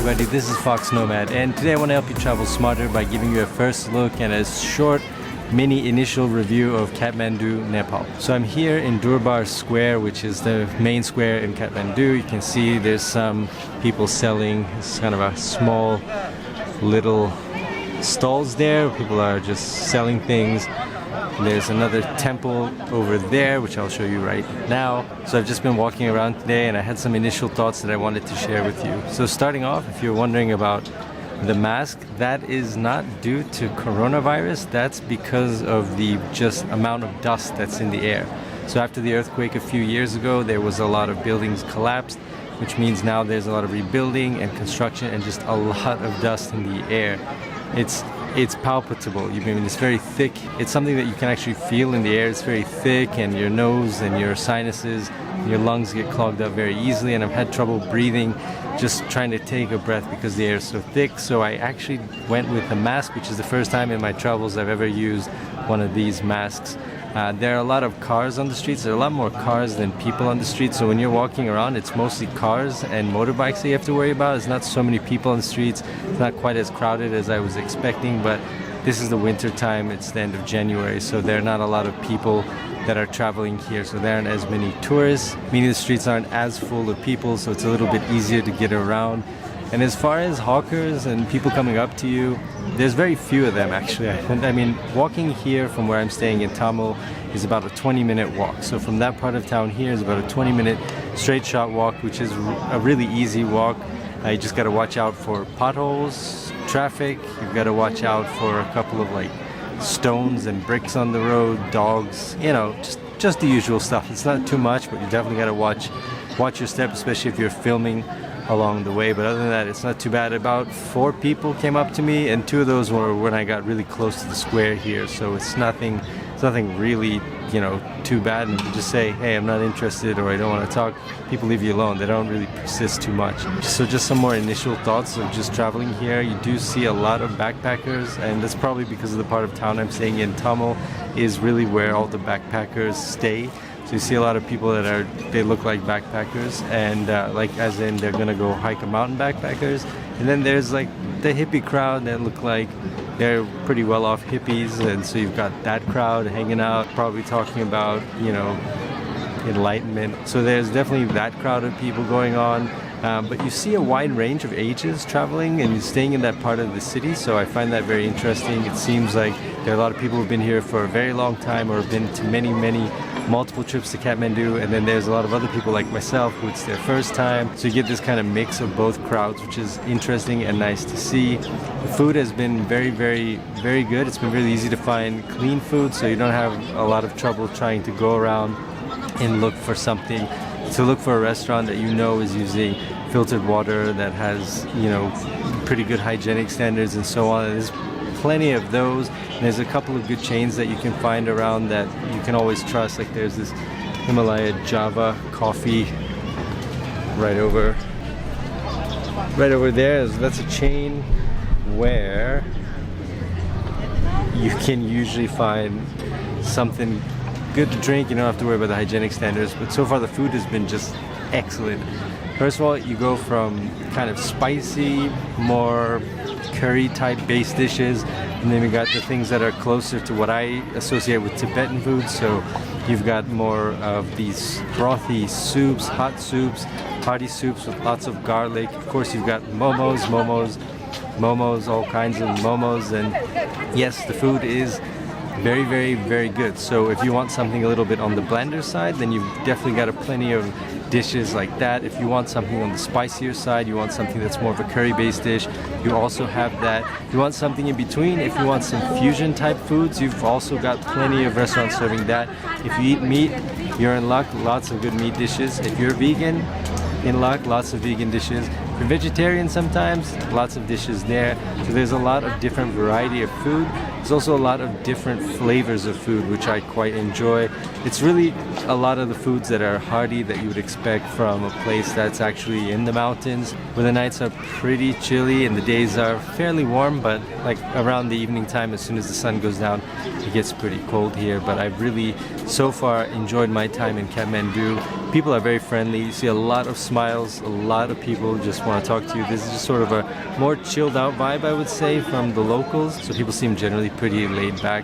everybody, this is foXnoMad, and today I want to help you travel smarter by giving you a first look and a short mini initial review of Kathmandu, Nepal. So I'm here in Durbar Square, which is the main square in Kathmandu. You can see there's some people selling. It's kind of a small little stalls there. People are just selling things. There's another temple over there, which I'll show you right now. So I've just been walking around today and I had some initial thoughts that I wanted to share with you. So starting off, if you're wondering about the mask, that is not due to coronavirus. That's because of the just amount of dust that's in the air. So after the earthquake a few years ago, there was a lot of buildings collapsed, which means now there's a lot of rebuilding and construction and just a lot of dust in the air. It's palpable. I mean, it's very thick. It's something that you can actually feel in the air. It's very thick, and your nose and your sinuses and your lungs get clogged up very easily, and I've had trouble breathing just trying to take a breath because the air is so thick. So I actually went with a mask, which is the first time in my travels I've ever used one of these masks. There are a lot of cars on the streets. There are a lot more cars than people on the street. So when you're walking around, it's mostly cars and motorbikes that you have to worry about. It's not so many people on the streets. It's not quite as crowded as I was expecting, but this is the winter time. It's the end of January, so there are not a lot of people that are traveling here. So there aren't as many tourists, meaning the streets aren't as full of people, so it's a little bit easier to get around. And as far as hawkers and people coming up to you, there's very few of them actually. I mean, walking here from where I'm staying in Tamil is about a 20-minute walk. So from that part of town here is about a 20-minute straight shot walk, which is a really easy walk. You just got to watch out for potholes, traffic. You've got to watch out for a couple of like stones and bricks on the road, dogs, you know, just the usual stuff. It's not too much, but you definitely got to watch your step, especially if you're filming along the way. But other than that, it's not too bad. About 4 people came up to me, and 2 of those were when I got really close to the square here. So it's nothing really, you know, too bad. And you just say, hey, I'm not interested, or I don't want to talk. People leave you alone. They don't really persist too much. So just some more initial thoughts of just traveling here. You do see a lot of backpackers, and that's probably because of the part of town I'm staying in. Tamil is really where all the backpackers stay. So you see a lot of people they look like backpackers, and like as in they're gonna go hike a mountain, backpackers. And then there's like the hippie crowd that look like they're pretty well off hippies, and so you've got that crowd hanging out, probably talking about, you know, enlightenment. So there's definitely that crowd of people going on. But you see a wide range of ages traveling and staying in that part of the city, so I find that very interesting. It seems like there are a lot of people who've been here for a very long time or have been to many multiple trips to Kathmandu, and then there's a lot of other people like myself who it's their first time. So you get this kind of mix of both crowds, which is interesting and nice to see. The food has been very good. It's been really easy to find clean food, so you don't have a lot of trouble trying to go around and look for something. To look for a restaurant that you know is using filtered water, that has, you know, pretty good hygienic standards and so on. There's plenty of those, and there's a couple of good chains that you can find around that you can always trust. Like there's this Himalaya Java coffee right over there. That's a chain where you can usually find something good to drink. You don't have to worry about the hygienic standards, but so far the food has been just excellent. First of all, you go from kind of spicy, more curry type based dishes, and then we got the things that are closer to what I associate with Tibetan food. So you've got more of these brothy soups, hot soups, hearty soups with lots of garlic. Of course, you've got momos, all kinds of momos, and yes, the food is very good. So if you want something a little bit on the blender side, then you've definitely got plenty of dishes like that. If you want something on the spicier side, you want something that's more of a curry based dish, you also have that. You want something in between, if you want some fusion type foods, you've also got plenty of restaurants serving that. If you eat meat, you're in luck. Lots of good meat dishes. If you're vegan, in luck, lots of vegan dishes. If you're vegetarian, sometimes lots of dishes there. So there's a lot of different variety of food. There's also a lot of different flavors of food, which I quite enjoy. It's really a lot of the foods that are hearty that you would expect from a place that's actually in the mountains, where the nights are pretty chilly and the days are fairly warm, but like around the evening time, as soon as the sun goes down, it gets pretty cold here. But I've really, so far, enjoyed my time in Kathmandu. People are very friendly. You see a lot of smiles, a lot of people just want to talk to you. This is just sort of a more chilled out vibe, I would say, from the locals. So people seem generally pretty laid back,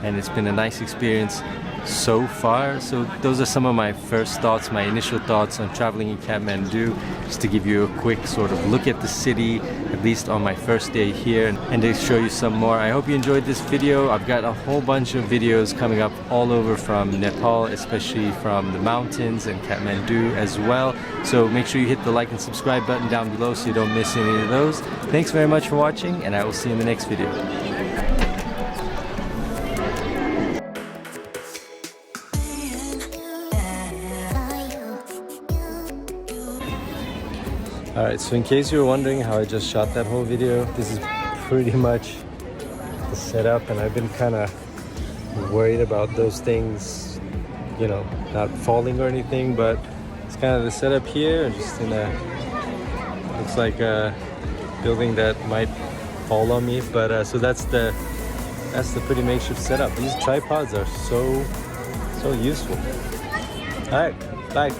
and it's been a nice experience so far. So those are some of my first thoughts, my initial thoughts on traveling in Kathmandu, just to give you a quick sort of look at the city, at least on my first day here, and to show you some more. I hope you enjoyed this video. I've got a whole bunch of videos coming up all over from Nepal, especially from the mountains and Kathmandu as well. So make sure you hit the like and subscribe button down below so you don't miss any of those. Thanks very much for watching, and I will see you in the next video. Alright, so in case you were wondering how I just shot that whole video, this is pretty much the setup, and I've been kind of worried about those things, you know, not falling or anything, but it's kind of the setup here, just in a, looks like a building that might fall on me, but so that's the pretty makeshift setup. These tripods are so useful. Alright, bye.